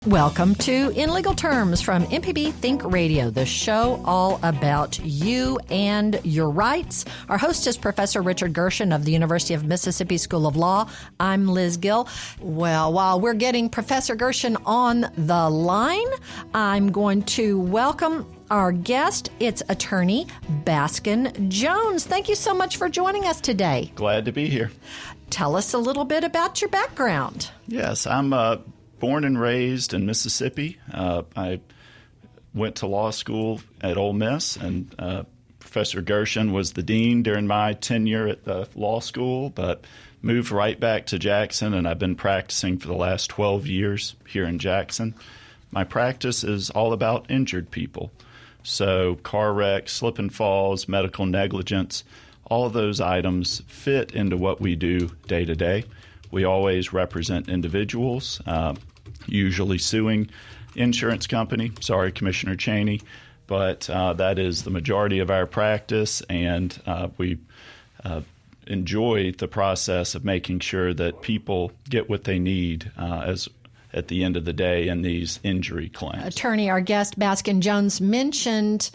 Welcome to In Legal Terms from MPB Think Radio, the show all about you and your rights. Our host is Professor Richard Gershon of the University of Mississippi School of Law. I'm Liz Gill. Well, while we're getting Professor Gershon on the line, I'm going to welcome our guest. It's attorney Baskin Jones. Thank you so much for joining us today. Glad to be here. Tell us a little bit about your background. Yes, I'm born and raised in Mississippi. I went to law school at Ole Miss, and Professor Gershon was the dean during my tenure at the law school, but moved right back to Jackson, and I've been practicing for the last 12 years here in Jackson. My practice is all about injured people. So car wrecks, slip and falls, medical negligence, all of those items fit into what we do day to day. We always represent individuals, usually suing insurance company. Sorry, Commissioner Cheney, but that is the majority of our practice, and we enjoy the process of making sure that people get what they need at the end of the day in these injury claims. Attorney, our guest, Baskin Jones, mentioned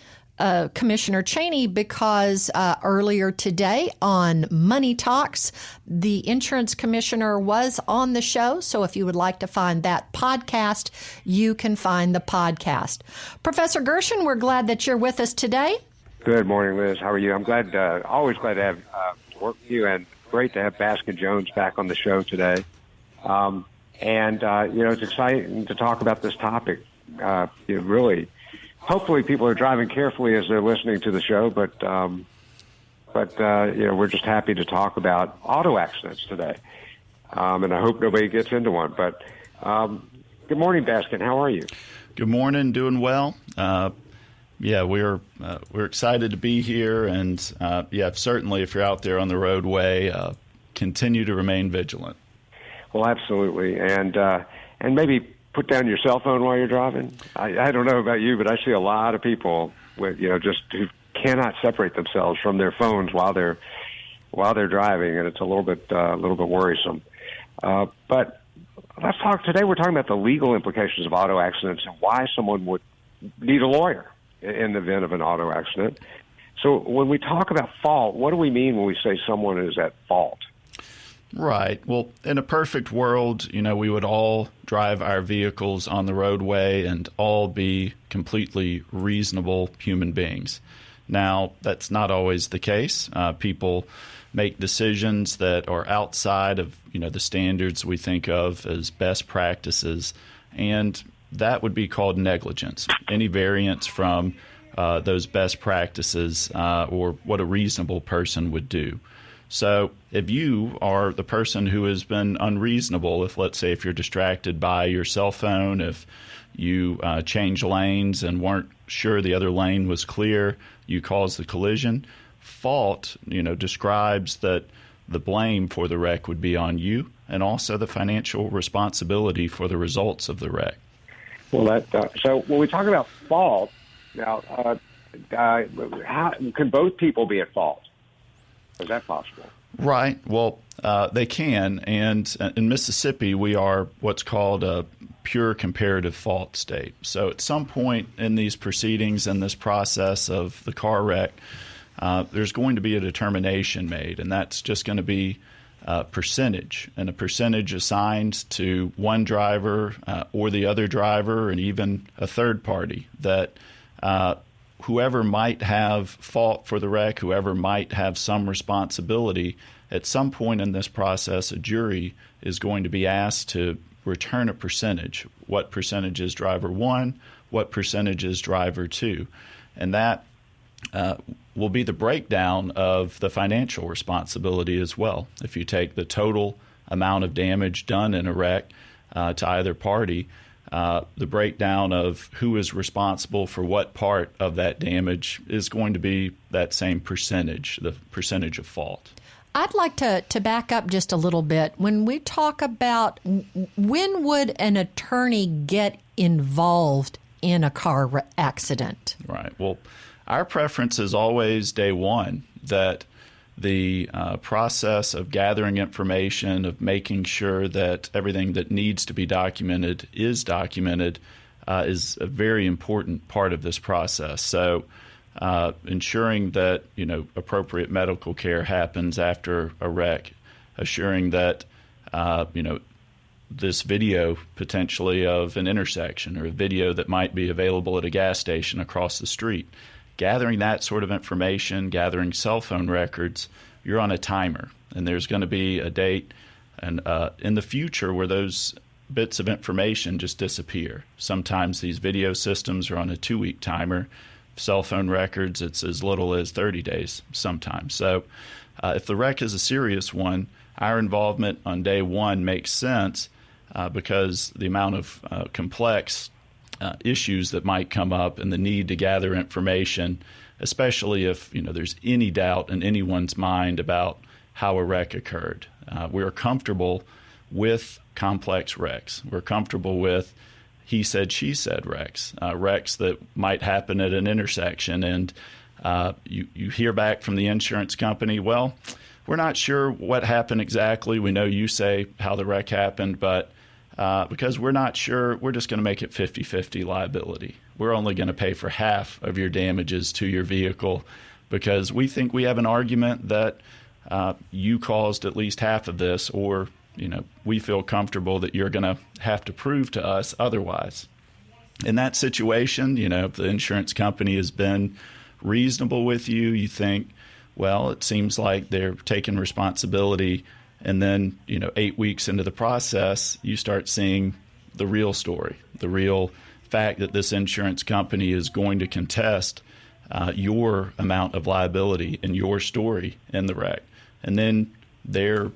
Commissioner Cheney because earlier today on Money Talks, the insurance commissioner was on the show. So if you would like to find that podcast, you can find the podcast. Professor Gershon, we're glad that you're with us today. Good morning, Liz. How are you? I'm glad, always glad to have work with you, and great to have Baskin Jones back on the show today. It's exciting to talk about this topic. Really, hopefully people are driving carefully as they're listening to the show, but we're just happy to talk about auto accidents today. And I hope nobody gets into one. But good morning, Baskin. How are you? Good morning. Doing well. We're excited to be here, and certainly if you're out there on the roadway, continue to remain vigilant. Well, absolutely, and maybe put down your cell phone while you're driving. I don't know about you, but I see a lot of people with just who cannot separate themselves from their phones while they're driving, and it's a little bit worrisome. But let's talk today. We're talking about the legal implications of auto accidents and why someone would need a lawyer in the event of an auto accident. So when we talk about fault, what do we mean when we say someone is at fault? Right. Well, in a perfect world, we would all drive our vehicles on the roadway and all be completely reasonable human beings. Now, that's not always the case. People make decisions that are outside of, the standards we think of as best practices, and that would be called negligence. Any variance from those best practices or what a reasonable person would do. So if you are the person who has been unreasonable, let's say if you're distracted by your cell phone, if you change lanes and weren't sure the other lane was clear, you caused the collision, fault, describes that the blame for the wreck would be on you and also the financial responsibility for the results of the wreck. Well, so when we talk about fault, now, how can both people be at fault? Is that possible? Right. Well, they can. And in Mississippi, we are what's called a pure comparative fault state. So at some point in these proceedings and this process of the car wreck, there's going to be a determination made, and that's just going to be a percentage, and a percentage assigned to one driver or the other driver and even a third party that whoever might have fault for the wreck, whoever might have some responsibility, at some point in this process, a jury is going to be asked to return a percentage. What percentage is driver one? What percentage is driver two? And that will be the breakdown of the financial responsibility as well. If you take the total amount of damage done in a wreck to either party, the breakdown of who is responsible for what part of that damage is going to be that same percentage, the percentage of fault. I'd like to back up just a little bit. When we talk about when would an attorney get involved in a car accident? Right. Well, our preference is always day one that the process of gathering information, of making sure that everything that needs to be documented is documented, is a very important part of this process. So ensuring that appropriate medical care happens after a wreck, assuring that this video potentially of an intersection or a video that might be available at a gas station across the street. Gathering that sort of information, gathering cell phone records, you're on a timer. And there's going to be a date and in the future where those bits of information just disappear. Sometimes these video systems are on a 2-week timer. Cell phone records, it's as little as 30 days sometimes. So if the wreck is a serious one, our involvement on day one makes sense because the amount of complex issues that might come up and the need to gather information, especially if there's any doubt in anyone's mind about how a wreck occurred. We're comfortable with complex wrecks. We're comfortable with he said, she said wrecks, wrecks that might happen at an intersection. And you hear back from the insurance company, well, we're not sure what happened exactly. We know you say how the wreck happened, but because we're not sure, we're just going to make it 50-50 liability. We're only going to pay for half of your damages to your vehicle because we think we have an argument that you caused at least half of this, or we feel comfortable that you're going to have to prove to us otherwise. In that situation, if the insurance company has been reasonable with you, you think, well, it seems like they're taking responsibility. And then, 8 weeks into the process, you start seeing the real story, the real fact that this insurance company is going to contest your amount of liability and your story in the wreck. And then they're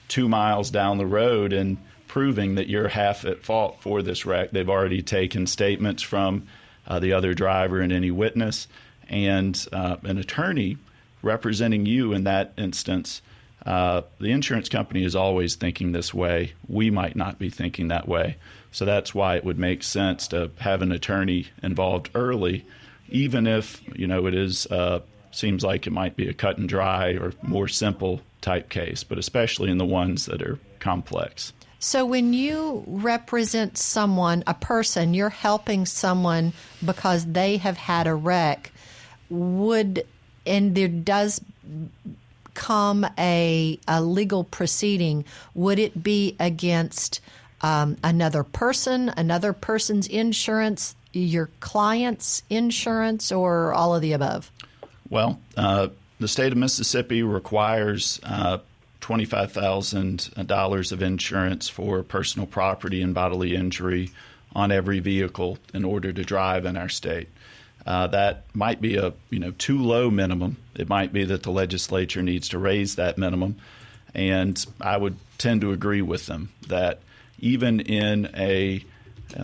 2 miles down the road and proving that you're half at fault for this wreck. They've already taken statements from the other driver and any witness, and an attorney representing you in that instance. The insurance company is always thinking this way. We might not be thinking that way. So that's why it would make sense to have an attorney involved early, even if, it is seems like it might be a cut and dry or more simple type case, but especially in the ones that are complex. So when you represent someone, a person, you're helping someone because they have had a wreck, and there does come a legal proceeding, would it be against another person's insurance, your client's insurance, or all of the above? Well, the state of Mississippi requires $25,000 of insurance for personal property and bodily injury on every vehicle in order to drive in our state. That might be a too low minimum. It might be that the legislature needs to raise that minimum, and I would tend to agree with them that even in a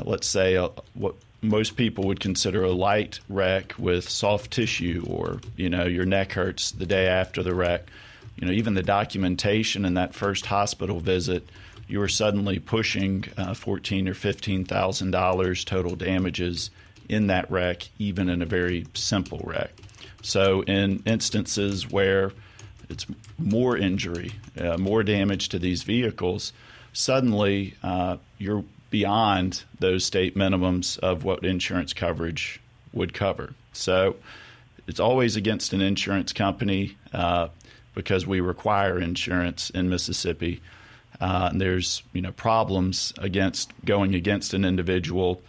let's say what most people would consider a light wreck with soft tissue, or your neck hurts the day after the wreck, even the documentation in that first hospital visit, you are suddenly pushing $14,000 or $15,000 total damages in that wreck, even in a very simple wreck. So in instances where it's more injury, more damage to these vehicles, suddenly you're beyond those state minimums of what insurance coverage would cover. So it's always against an insurance company because we require insurance in Mississippi. And there's problems against going against an individual.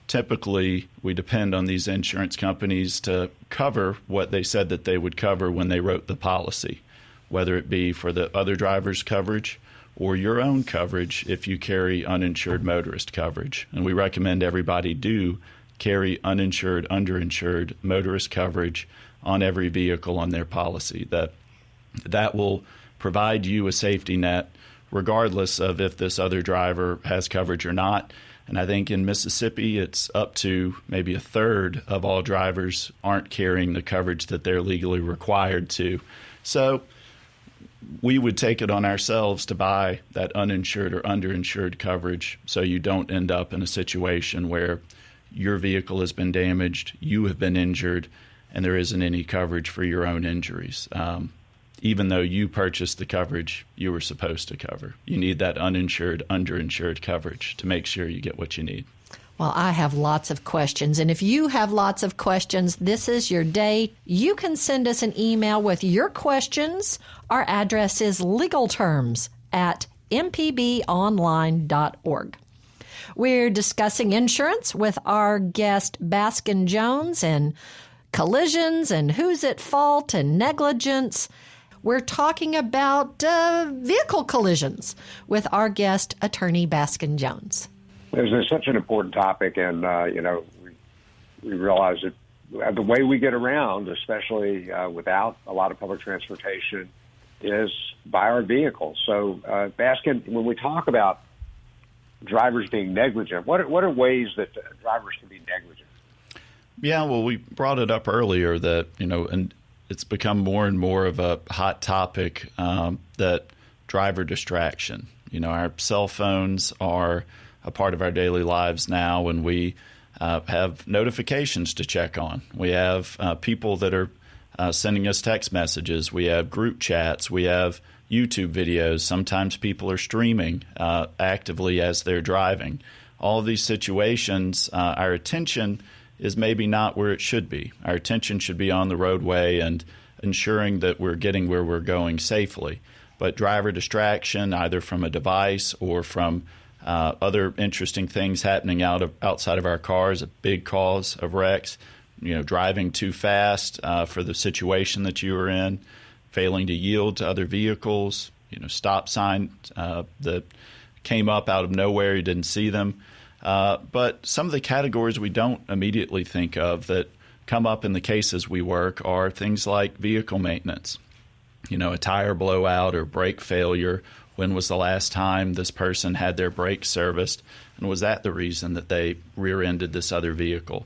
Typically, we depend on these insurance companies to cover what they said that they would cover when they wrote the policy, whether it be for the other driver's coverage or your own coverage if you carry uninsured motorist coverage. And we recommend everybody do carry uninsured, underinsured motorist coverage on every vehicle on their policy. That will provide you a safety net regardless of if this other driver has coverage or not. And I think in Mississippi, it's up to maybe a third of all drivers aren't carrying the coverage that they're legally required to. So we would take it on ourselves to buy that uninsured or underinsured coverage so you don't end up in a situation where your vehicle has been damaged, you have been injured, and there isn't any coverage for your own injuries, even though you purchased the coverage you were supposed to cover. You need that uninsured, underinsured coverage to make sure you get what you need. Well, I have lots of questions, and if you have lots of questions, this is your day. You can send us an email with your questions. Our address is legalterms@mpbonline.org. We're discussing insurance with our guest Baskin Jones and collisions and who's at fault and negligence. We're talking about vehicle collisions with our guest, attorney Baskin Jones. It's such an important topic, and we realize that the way we get around, especially without a lot of public transportation, is by our vehicles. So, Baskin, when we talk about drivers being negligent, what are ways that drivers can be negligent? Yeah, well, we brought it up earlier that, and it's become more and more of a hot topic, that driver distraction. Our cell phones are a part of our daily lives now, and we have notifications to check on. We have people that are sending us text messages. We have group chats. We have YouTube videos. Sometimes people are streaming actively as they're driving. All of these situations, our attention is maybe not where it should be. Our attention should be on the roadway and ensuring that we're getting where we're going safely. But driver distraction, either from a device or from other interesting things happening outside of our cars, a big cause of wrecks. Driving too fast for the situation that you were in, failing to yield to other vehicles, stop signs that came up out of nowhere, you didn't see them. But some of the categories we don't immediately think of that come up in the cases we work are things like vehicle maintenance. A tire blowout or brake failure. When was the last time this person had their brakes serviced? And was that the reason that they rear-ended this other vehicle?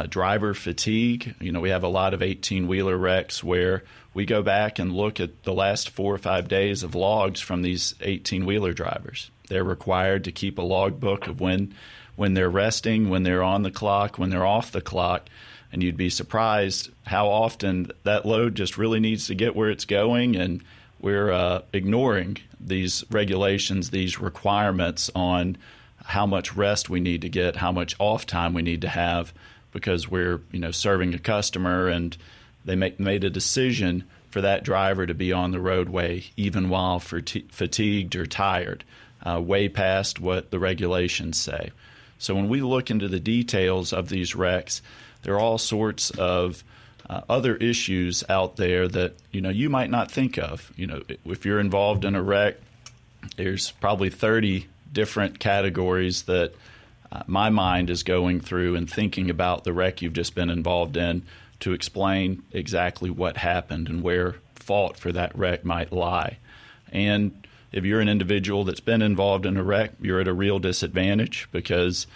Driver fatigue. We have a lot of 18-wheeler wrecks where we go back and look at the last 4 or 5 days of logs from these 18-wheeler drivers. They're required to keep a logbook of when they're resting, when they're on the clock, when they're off the clock, and you'd be surprised how often that load just really needs to get where it's going, and we're ignoring these regulations, these requirements on how much rest we need to get, how much off time we need to have, because we're serving a customer, and they made a decision for that driver to be on the roadway even while fatigued or tired, way past what the regulations say. So when we look into the details of these wrecks, there are all sorts of other issues out there that you might not think of. If you're involved in a wreck, there's probably 30 different categories that my mind is going through and thinking about the wreck you've just been involved in to explain exactly what happened and where fault for that wreck might lie. And if you're an individual that's been involved in a wreck, you're at a real disadvantage because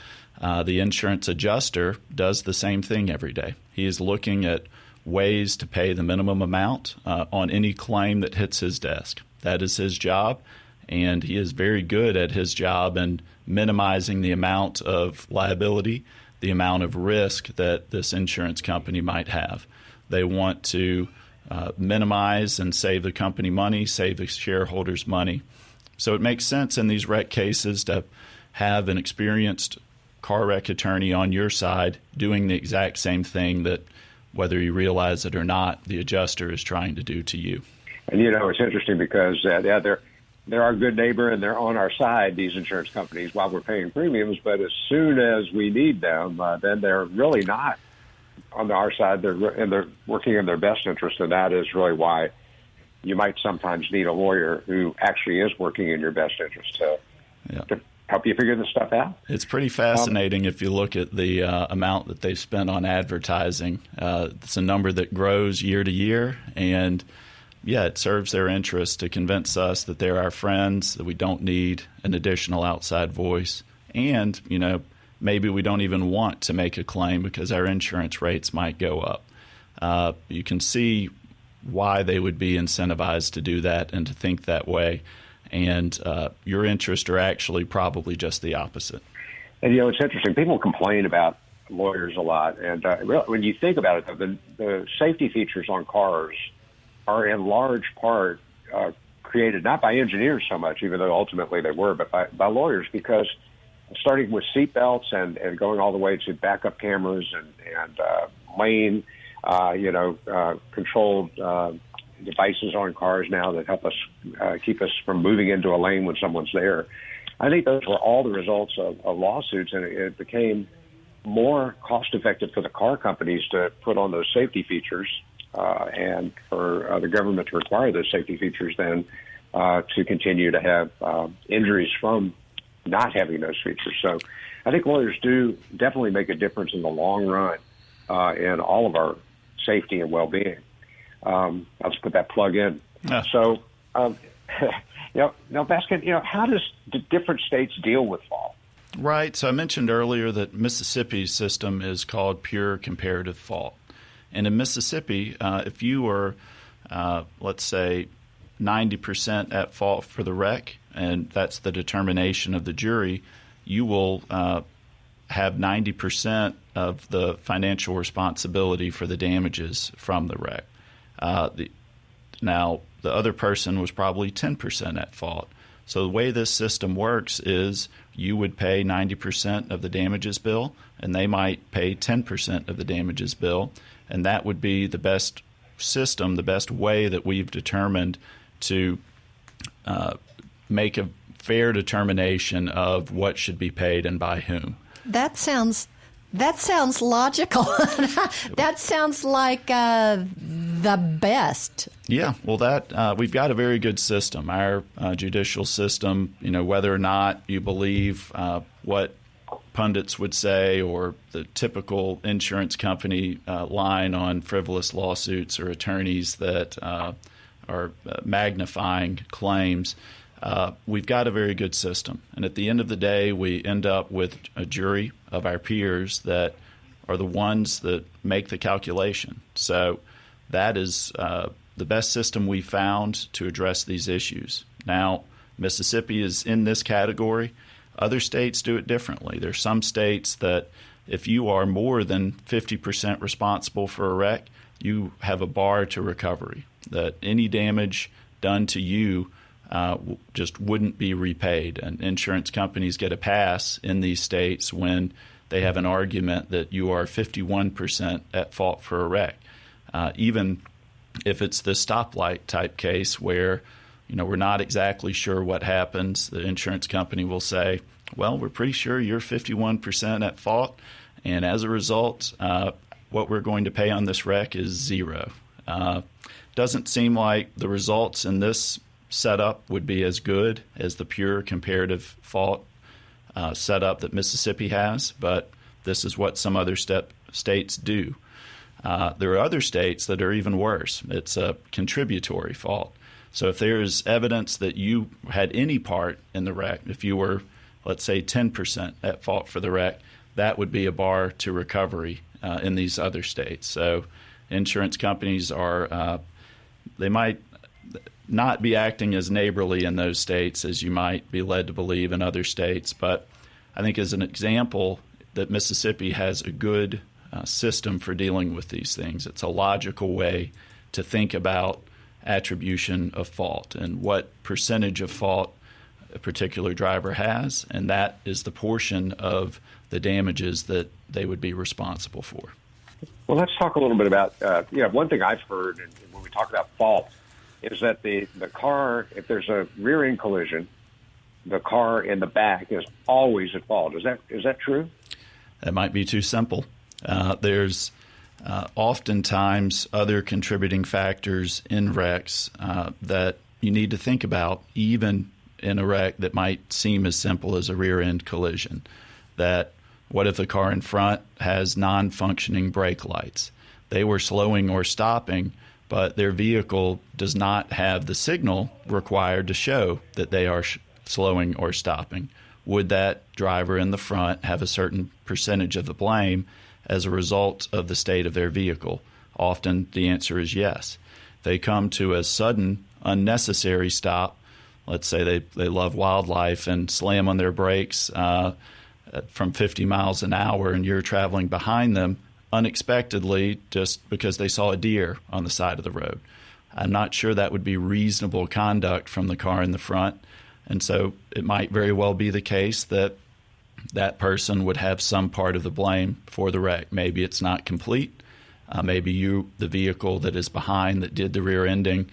the insurance adjuster does the same thing every day. He is looking at ways to pay the minimum amount on any claim that hits his desk. That is his job, and he is very good at his job in minimizing the amount of liability, the amount of risk that this insurance company might have. They want to minimize and save the company money, save the shareholders money. So it makes sense in these wreck cases to have an experienced car wreck attorney on your side doing the exact same thing that, whether you realize it or not, the adjuster is trying to do to you. And, it's interesting because they're our good neighbor and they're on our side, these insurance companies, while we're paying premiums. But as soon as we need them, then they're really not on our side. They're working in their best interest, and that is really why you might sometimes need a lawyer who actually is working in your best interest to help you figure this stuff out. It's pretty fascinating if you look at the amount that they've spent on advertising. It's a number that grows year to year, and it serves their interest to convince us that they're our friends, that we don't need an additional outside voice, and, maybe we don't even want to make a claim because our insurance rates might go up. You can see why they would be incentivized to do that and to think that way. And your interests are actually probably just the opposite. And, it's interesting. People complain about lawyers a lot. And when you think about it, though, the safety features on cars are in large part created not by engineers so much, even though ultimately they were, but by lawyers, because starting with seat belts and going all the way to backup cameras and lane, controlled devices on cars now that help us keep us from moving into a lane when someone's there. I think those were all the results of lawsuits, and it became more cost-effective for the car companies to put on those safety features and for the government to require those safety features than to continue to have injuries from not having those features. So I think lawyers do definitely make a difference in the long run in all of our safety and well-being. I'll just put that plug in. Yeah. So, now, Baskin, how does the different states deal with fault? Right. So I mentioned earlier that Mississippi's system is called pure comparative fault. And in Mississippi, if you were, let's say, 90% at fault for the wreck, and that's the determination of the jury, you will have 90% of the financial responsibility for the damages from the wreck. Now, the other person was probably 10% at fault. So the way this system works is you would pay 90% of the damages bill, and they might pay 10% of the damages bill, and that would be the best system, the best way that we've determined to make a fair determination of what should be paid and by whom. That sounds logical. That sounds like the best. Yeah, well, that we've got a very good system. Our judicial system, whether or not you believe what pundits would say or the typical insurance company line on frivolous lawsuits or attorneys that are magnifying claims, we've got a very good system. And at the end of the day, we end up with a jury of our peers that are the ones that make the calculation. So that is the best system we found to address these issues. Now, Mississippi is in this category. Other states do it differently. There's some states that if you are more than 50% responsible for a wreck, you have a bar to recovery, that any damage done to you just wouldn't be repaid. And insurance companies get a pass in these states when they have an argument that you are 51% at fault for a wreck. Even if it's the stoplight type case where we're not exactly sure what happens, the insurance company will say, well, we're pretty sure you're 51% at fault, and as a result, what we're going to pay on this wreck is zero. Doesn't seem like the results in this setup would be as good as the pure comparative fault setup that Mississippi has, but this is what some other states do. There are other states that are even worse. It's a contributory fault. So if there's evidence that you had any part in the wreck, if you were, let's say, 10% at fault for the wreck, that would be a bar to recovery in these other states. So insurance companies they might not be acting as neighborly in those states as you might be led to believe in other states. But I think as an example that Mississippi has a good system for dealing with these things. It's a logical way to think about attribution of fault and what percentage of fault a particular driver has, and that is the portion of the damages that they would be responsible for. Well, let's talk a little bit about, one thing I've heard when we talk about fault is that the car, if there's a rear-end collision, the car in the back is always at fault. Is that true? That might be too simple. There's oftentimes other contributing factors in wrecks that you need to think about, even in a wreck that might seem as simple as a rear-end collision. That what if the car in front has non-functioning brake lights? They were slowing or stopping, but their vehicle does not have the signal required to show that they are slowing or stopping. Would that driver in the front have a certain percentage of the blame as a result of the state of their vehicle? Often the answer is yes. They come to a sudden, unnecessary stop. Let's say they love wildlife and slam on their brakes from 50 miles an hour and you're traveling behind them unexpectedly just because they saw a deer on the side of the road. I'm not sure that would be reasonable conduct from the car in the front. And so it might very well be the case that that person would have some part of the blame for the wreck. Maybe it's not complete. Maybe you, the vehicle that is behind that did the rear ending,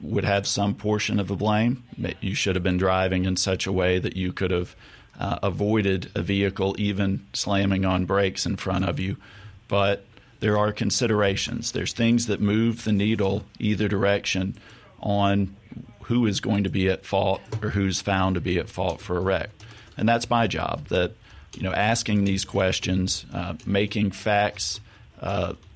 would have some portion of the blame. You should have been driving in such a way that you could have avoided a vehicle even slamming on brakes in front of you. But there are considerations. There's things that move the needle either direction on who is going to be at fault or who's found to be at fault for a wreck. And that's my job, that, asking these questions, making facts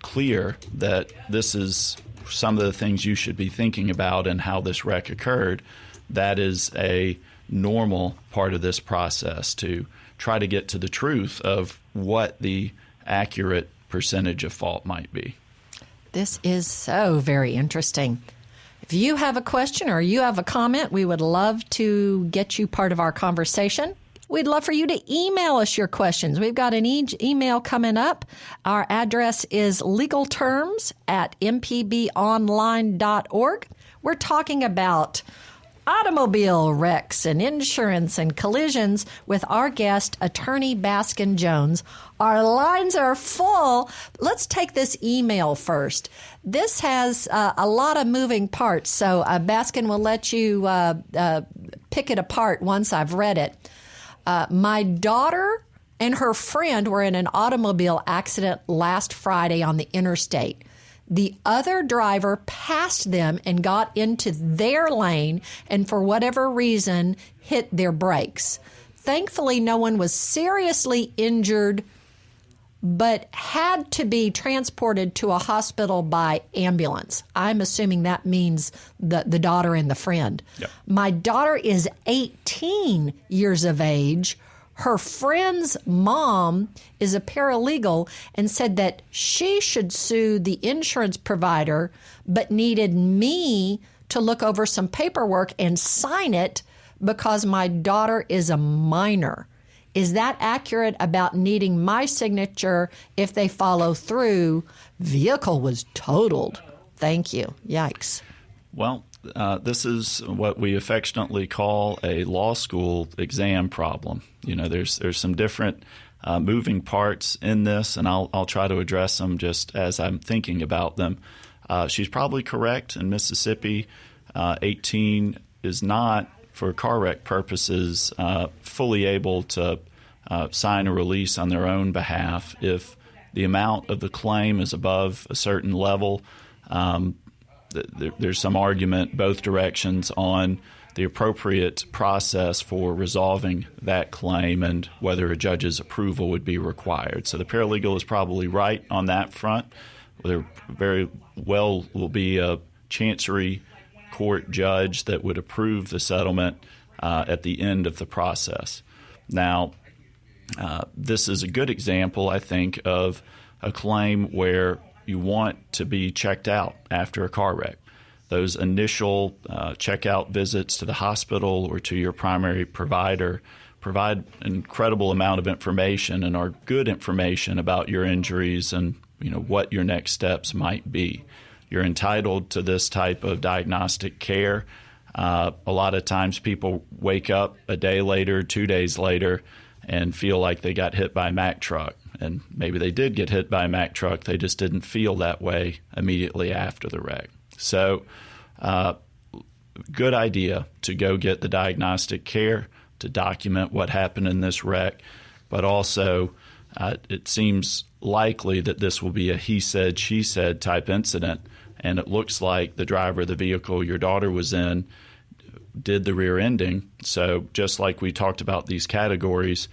clear that this is some of the things you should be thinking about and how this wreck occurred. That is a normal part of this process to try to get to the truth of what the accurate percentage of fault might be. This is so very interesting. If you have a question or you have a comment, we would love to get you part of our conversation. We'd love for you to email us your questions. We've got an email coming up. Our address is legalterms@mpbonline.org. We're talking about automobile wrecks and insurance and collisions with our guest, Attorney Baskin Jones. Our lines are full. Let's take this email first. This has a lot of moving parts, so Baskin will let you pick it apart once I've read it. My daughter and her friend were in an automobile accident last Friday on the interstate. The other driver passed them and got into their lane and for whatever reason hit their brakes. Thankfully, no one was seriously injured but had to be transported to a hospital by ambulance. I'm assuming that means the daughter and the friend. Yep. My daughter is 18 years of age. Her friend's mom is a paralegal and said that she should sue the insurance provider, but needed me to look over some paperwork and sign it because my daughter is a minor. Is that accurate about needing my signature if they follow through? Vehicle was totaled. Thank you. Yikes. Well, this is what we affectionately call a law school exam problem. There's some different moving parts in this, and I'll try to address them just as I'm thinking about them. She's probably correct. In Mississippi, 18 is not, for car wreck purposes, fully able to sign a release on their own behalf. If the amount of the claim is above a certain level, there's some argument both directions on the appropriate process for resolving that claim and whether a judge's approval would be required. So the paralegal is probably right on that front. There very well will be a chancery court judge that would approve the settlement at the end of the process. Now, this is a good example, I think, of a claim where you want to be checked out after a car wreck. Those initial checkout visits to the hospital or to your primary provider provide an incredible amount of information and are good information about your injuries and what your next steps might be. You're entitled to this type of diagnostic care. A lot of times people wake up a day later, 2 days later, and feel like they got hit by a Mack truck. And maybe they did get hit by a Mack truck. They just didn't feel that way immediately after the wreck. So good idea to go get the diagnostic care to document what happened in this wreck. But also it seems likely that this will be a he said, she said type incident. And it looks like the driver of the vehicle your daughter was in did the rear ending. So just like we talked about these categories,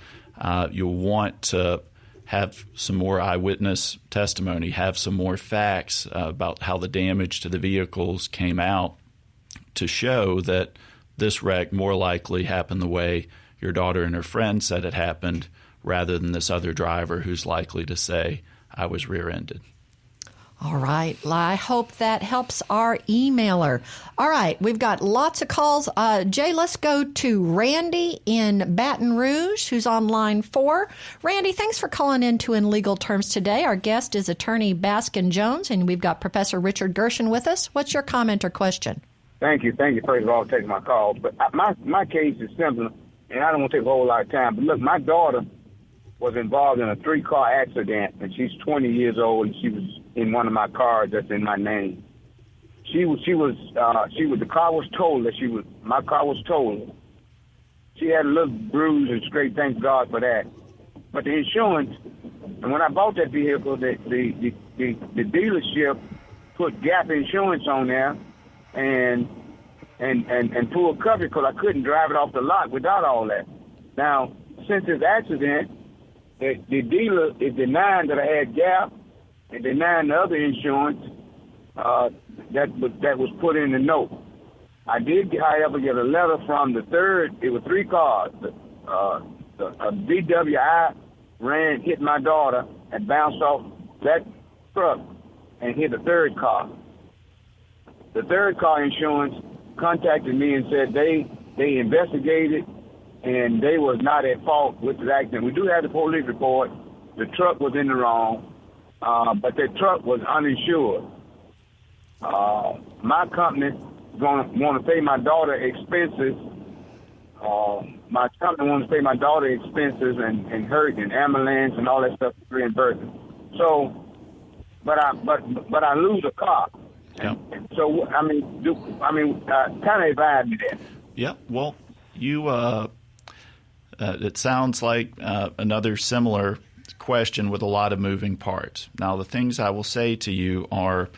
you'll want to have some more eyewitness testimony, have some more facts about how the damage to the vehicles came out to show that this wreck more likely happened the way your daughter and her friend said it happened rather than this other driver who's likely to say, I was rear-ended. All right. I hope that helps our emailer. All right. We've got lots of calls. Jay, let's go to Randy in Baton Rouge, who's on line 4. Randy, thanks for calling In Legal Terms today. Our guest is attorney Baskin Jones, and we've got Professor Richard Gershon with us. What's your comment or question? Thank you. First of all, for taking my call. But my case is simple, and I don't want to take a whole lot of time. But look, my daughter was involved in a 3-car accident, and she's 20 years old, and she was in one of my cars that's in my name. The car was totaled. My car was totaled. She had a little bruise and scrape. Thank God for that. But the insurance, and when I bought that vehicle, the dealership put gap insurance on there, and full coverage because I couldn't drive it off the lot without all that. Now, since this accident, the dealer is denying that I had gap and denying the other insurance that was put in the note. I did, however, get a letter from the third. It was 3 cars. A VWI hit my daughter and bounced off that truck and hit a third car. The third car insurance contacted me and said they investigated and they was not at fault with the accident. We do have the police report. The truck was in the wrong, but the truck was uninsured. My company want to pay my daughter expenses. My company wants to pay my daughter expenses and hurt and ambulance and all that stuff reimbursement. So, but I lose a car. Yeah. So kind of advise me there. Yeah. Well, you. It sounds like another similar question with a lot of moving parts. Now, the things I will say to you are,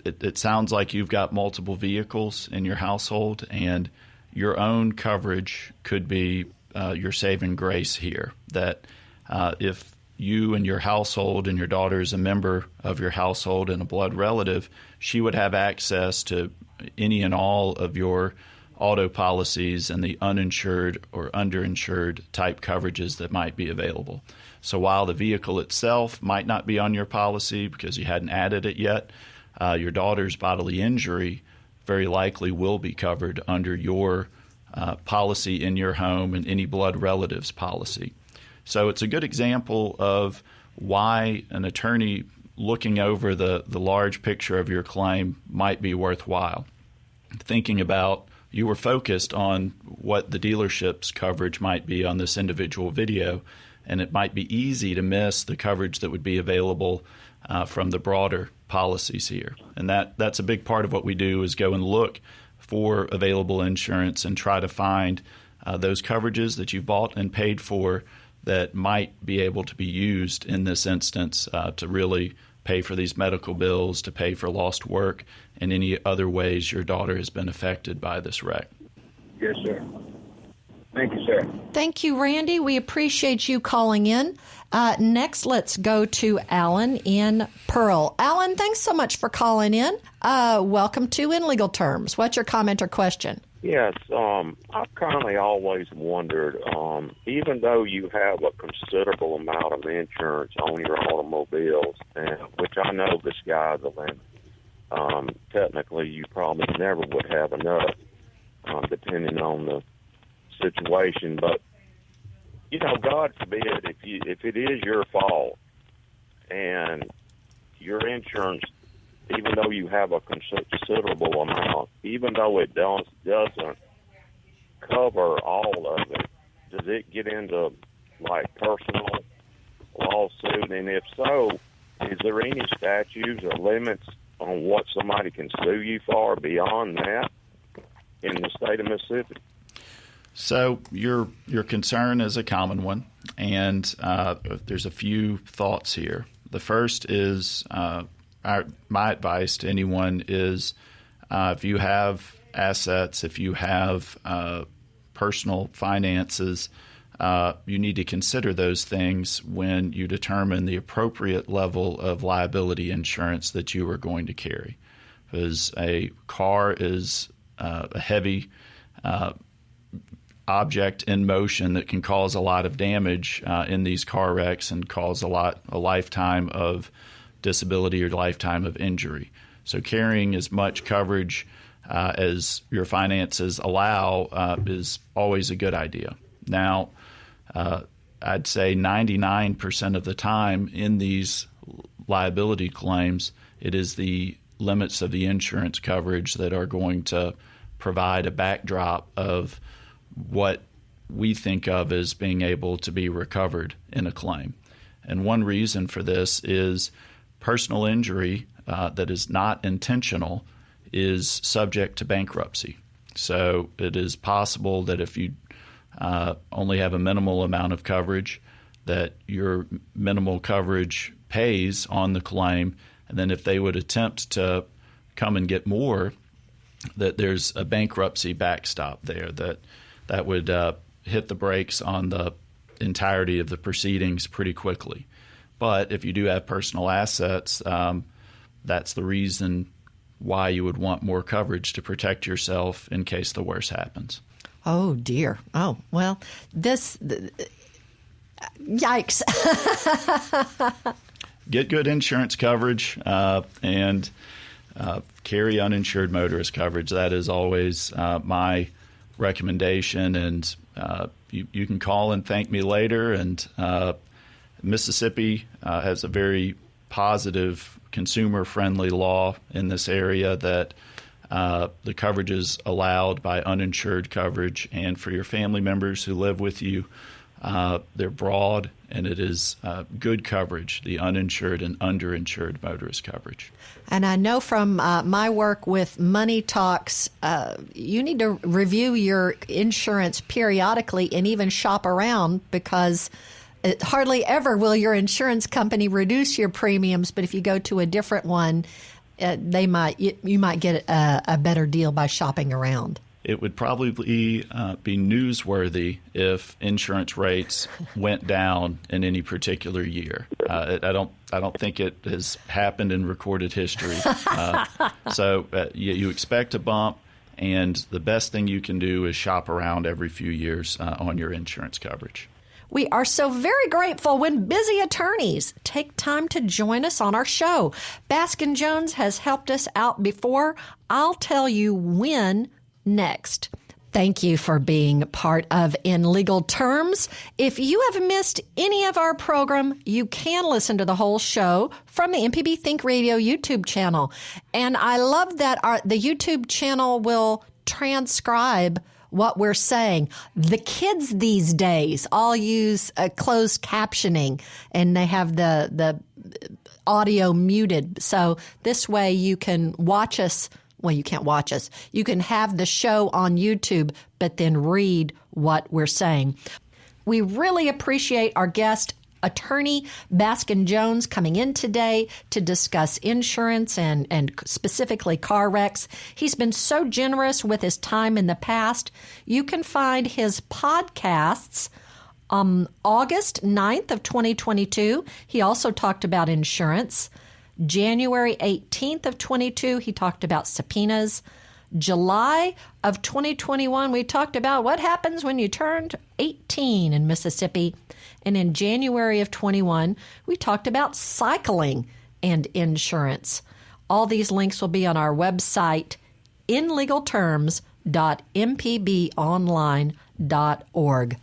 it sounds like you've got multiple vehicles in your household, and your own coverage could be your saving grace here. That if you and your household and your daughter is a member of your household and a blood relative, she would have access to any and all of your auto policies and the uninsured or underinsured type coverages that might be available. So while the vehicle itself might not be on your policy because you hadn't added it yet, your daughter's bodily injury very likely will be covered under your policy in your home and any blood relatives policy. So it's a good example of why an attorney looking over the large picture of your claim might be worthwhile. Thinking about, you were focused on what the dealership's coverage might be on this individual video, and it might be easy to miss the coverage that would be available from the broader policies here. And that's a big part of what we do, is go and look for available insurance and try to find those coverages that you've bought and paid for that might be able to be used in this instance to really pay for these medical bills, to pay for lost work, and any other ways your daughter has been affected by this wreck. Yes, sir. Thank you, sir. Thank you, Randy. We appreciate you calling in. Next, let's go to Alan in Pearl. Alan, thanks so much for calling in. Welcome to In Legal Terms. What's your comment or question? Yes, I've kind of always wondered, even though you have a considerable amount of insurance on your automobiles, and which I know the sky's the limit, technically you probably never would have enough, depending on the situation. But, you know, God forbid, if it is your fault and your insurance, even though you have a considerable amount, even though it doesn't cover all of it, does it get into, like, personal lawsuit? And if so, is there any statutes or limits on what somebody can sue you for beyond that in the state of Mississippi? So your concern is a common one, and there's a few thoughts here. The first is my advice to anyone is if you have assets, if you have personal finances, you need to consider those things when you determine the appropriate level of liability insurance that you are going to carry. Because a car is a heavy object in motion that can cause a lot of damage in these car wrecks and cause a lifetime of disability or lifetime of injury. So carrying as much coverage as your finances allow is always a good idea. Now, I'd say 99% of the time in these liability claims, it is the limits of the insurance coverage that are going to provide a backdrop of what we think of as being able to be recovered in a claim. And one reason for this is personal injury that is not intentional is subject to bankruptcy. So it is possible that if you only have a minimal amount of coverage, that your minimal coverage pays on the claim, and then if they would attempt to come and get more, that there's a bankruptcy backstop there that would hit the brakes on the entirety of the proceedings pretty quickly. But if you do have personal assets, that's the reason why you would want more coverage to protect yourself in case the worst happens. Oh, dear. Oh, well, yikes. Get good insurance coverage and carry uninsured motorist coverage. That is always my recommendation. And you can call and thank me later. And Mississippi has a very positive, consumer-friendly law in this area that the coverage is allowed by uninsured coverage. And for your family members who live with you, they're broad, and it is good coverage, the uninsured and underinsured motorist coverage. And I know from my work with Money Talks, you need to review your insurance periodically and even shop around, because hardly ever will your insurance company reduce your premiums, but if you go to a different one, you might get a better deal by shopping around. It would probably be newsworthy if insurance rates went down in any particular year. I don't think it has happened in recorded history. So you expect a bump, and the best thing you can do is shop around every few years on your insurance coverage. We are so very grateful when busy attorneys take time to join us on our show. Baskin Jones has helped us out before. I'll tell you when next. Thank you for being part of In Legal Terms. If you have missed any of our program, you can listen to the whole show from the MPB Think Radio YouTube channel. And I love that the YouTube channel will transcribe what we're saying. The kids these days all use closed captioning, and they have the audio muted. So this way you can watch us. Well, you can't watch us. You can have the show on YouTube, but then read what we're saying. We really appreciate our guest, attorney Baskin Jones, coming in today to discuss insurance and specifically car wrecks. He's been so generous with his time in the past. You can find his podcasts August 9th of 2022. He also talked about insurance. January 18th of 22, he talked about subpoenas. July of 2021, we talked about what happens when you turn 18 in Mississippi. And in January of 21, we talked about cycling and insurance. All these links will be on our website, inlegalterms.mpbonline.org.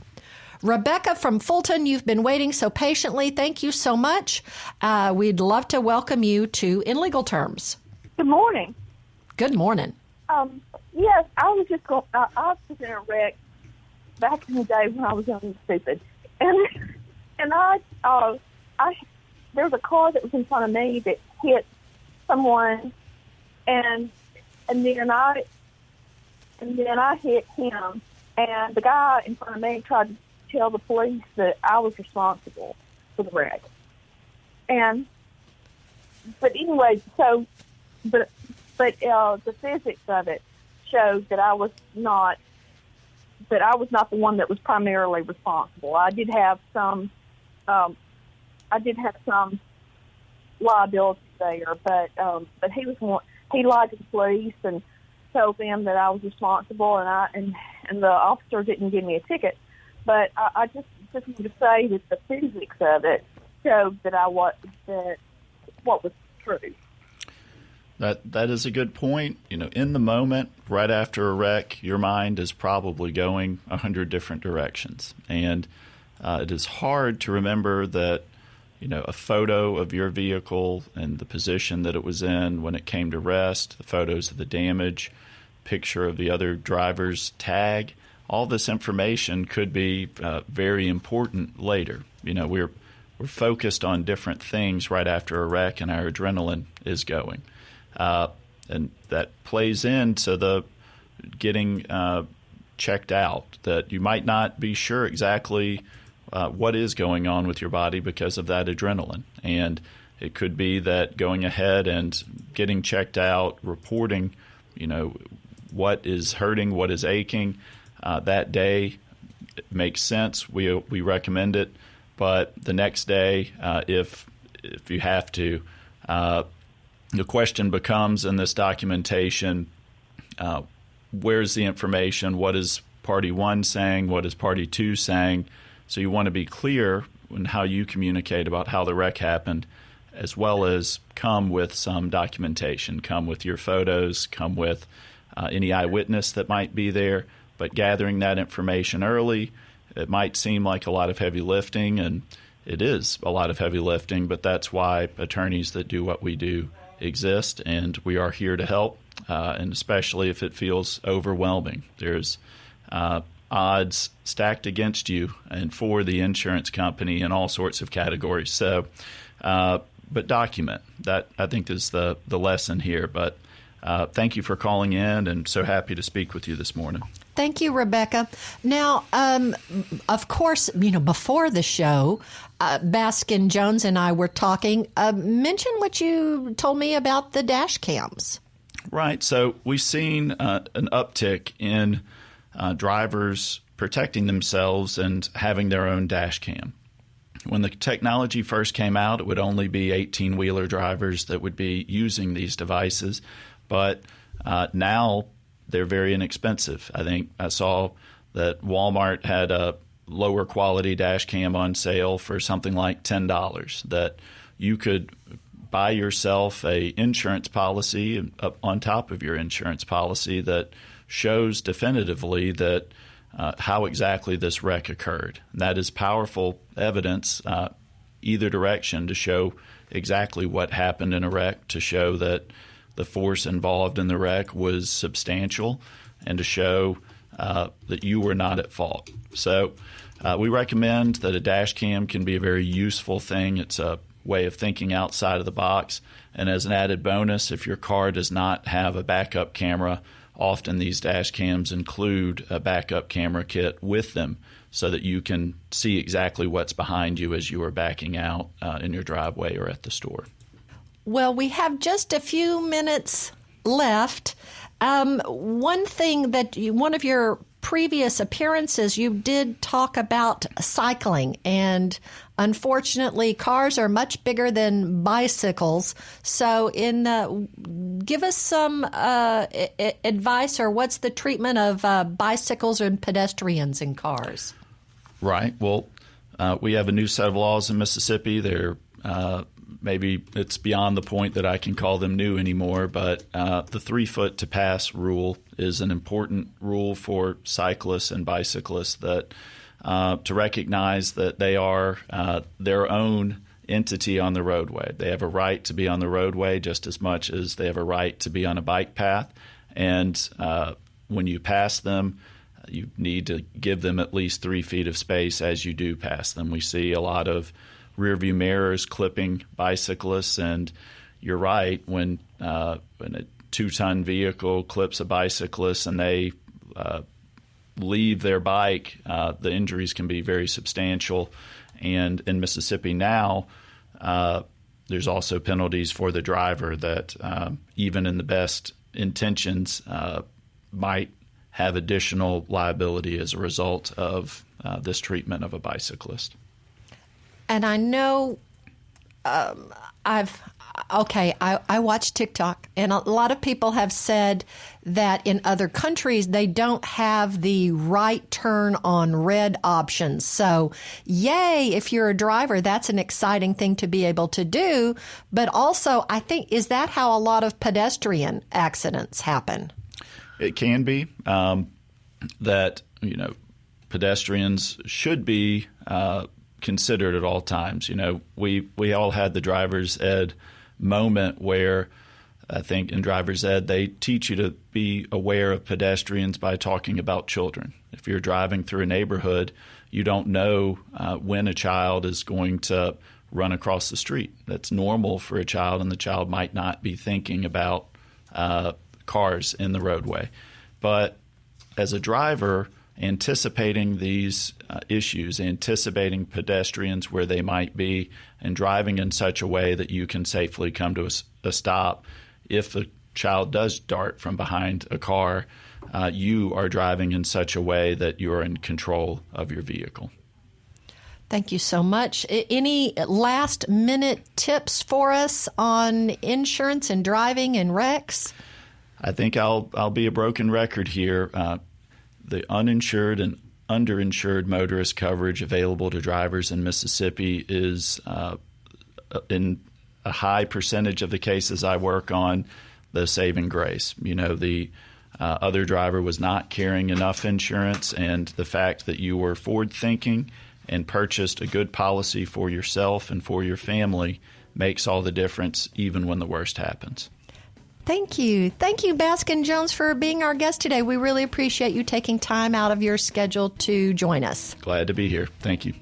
Rebecca from Fulton, you've been waiting so patiently. Thank you so much. We'd love to welcome you to In Legal Terms. Good morning. Good morning. Yes, I was just going. I was in a wreck back in the day when I was young and stupid, and I there was a car that was in front of me that hit someone, and then I hit him, and the guy in front of me tried to tell the police that I was responsible for the wreck. But anyway, so, but the physics of it showed that I was not the one that was primarily responsible. I did have some liability there, but he lied to the police and told them that I was responsible, and the officer didn't give me a ticket. But I just wanted to say that the physics of it showed that what was true. That is a good point. In the moment, right after a wreck, your mind is probably going 100 different directions. And it is hard to remember that, a photo of your vehicle and the position that it was in when it came to rest, the photos of the damage, picture of the other driver's tag, all this information could be very important later. We're focused on different things right after a wreck, and our adrenaline is going. And that plays into the getting checked out, that you might not be sure exactly what is going on with your body because of that adrenaline. And it could be that going ahead and getting checked out, reporting, what is hurting, what is aching that day, it makes sense. We recommend it. But the next day, if you have to, the question becomes in this documentation, where's the information? What is party one saying? What is party two saying? So you want to be clear in how you communicate about how the wreck happened, as well as come with some documentation, come with your photos, come with any eyewitness that might be there. But gathering that information early, it might seem like a lot of heavy lifting, and it is a lot of heavy lifting, but that's why attorneys that do what we do exist, and we are here to help, and especially if it feels overwhelming. There's odds stacked against you and for the insurance company in all sorts of categories. So, but document. That, I think, is the lesson here. But thank you for calling in, and so happy to speak with you this morning. Thank you, Rebecca. Now, of course, before the show, Baskin Jones and I were talking. Mention what you told me about the dash cams. Right. So we've seen an uptick in drivers protecting themselves and having their own dash cam. When the technology first came out, it would only be 18-wheeler drivers that would be using these devices. But now they're very inexpensive. I think I saw that Walmart had a lower quality dash cam on sale for something like $10, that you could buy yourself a insurance policy on top of your insurance policy that shows definitively that how exactly this wreck occurred. And that is powerful evidence either direction to show exactly what happened in a wreck, to show that the force involved in the wreck was substantial, and to show that you were not at fault. So we recommend that a dash cam can be a very useful thing. It's a way of thinking outside of the box. And as an added bonus, if your car does not have a backup camera, often these dash cams include a backup camera kit with them so that you can see exactly what's behind you as you are backing out in your driveway or at the store. Well, we have just a few minutes left. One thing that one of your previous appearances, you did talk about cycling, and unfortunately, cars are much bigger than bicycles. So, give us some advice, or what's the treatment of bicycles and pedestrians in cars? Right. Well, we have a new set of laws in Mississippi. They're maybe it's beyond the point that I can call them new anymore, but the 3 foot to pass rule is an important rule for cyclists and bicyclists, that to recognize that they are their own entity on the roadway. They have a right to be on the roadway just as much as they have a right to be on a bike path. And when you pass them, you need to give them at least 3 feet of space as you do pass them. We see a lot of rearview mirrors clipping bicyclists, and you're right, when a 2-ton vehicle clips a bicyclist and they leave their bike, the injuries can be very substantial. And in Mississippi now, there's also penalties for the driver that even in the best intentions might have additional liability as a result of this treatment of a bicyclist. And I know I watch TikTok, and a lot of people have said that in other countries they don't have the right turn on red options. So, yay, if you're a driver, that's an exciting thing to be able to do. But also, I think, is that how a lot of pedestrian accidents happen? It can be that, pedestrians should be considered at all times. We all had the driver's ed moment where I think in driver's ed they teach you to be aware of pedestrians by talking about children. If you're driving through a neighborhood, you don't know when a child is going to run across the street. That's normal for a child, and the child might not be thinking about cars in the roadway. But as a driver, anticipating these issues, anticipating pedestrians where they might be, and driving in such a way that you can safely come to a stop. If a child does dart from behind a car, you are driving in such a way that you're in control of your vehicle. Thank you so much. Any last-minute tips for us on insurance and driving and wrecks? I think I'll be a broken record here. The uninsured and underinsured motorist coverage available to drivers in Mississippi is, in a high percentage of the cases I work on, the saving grace. The other driver was not carrying enough insurance, and the fact that you were forward-thinking and purchased a good policy for yourself and for your family makes all the difference, even when the worst happens. Thank you. Thank you, Baskin Jones, for being our guest today. We really appreciate you taking time out of your schedule to join us. Glad to be here. Thank you.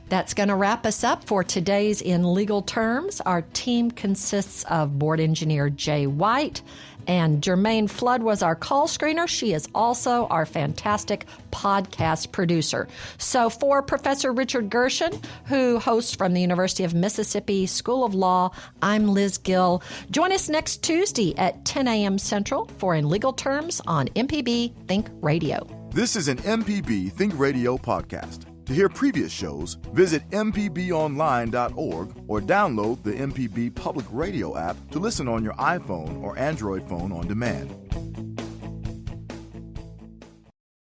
That's going to wrap us up for today's In Legal Terms. Our team consists of board engineer Jay White, and Jermaine Flood was our call screener. She is also our fantastic podcast producer. So for Professor Richard Gershon, who hosts from the University of Mississippi School of Law, I'm Liz Gill. Join us next Tuesday at 10 a.m. Central for In Legal Terms on MPB Think Radio. This is an MPB Think Radio podcast. To hear previous shows, visit mpbonline.org or download the MPB Public Radio app to listen on your iPhone or Android phone on demand.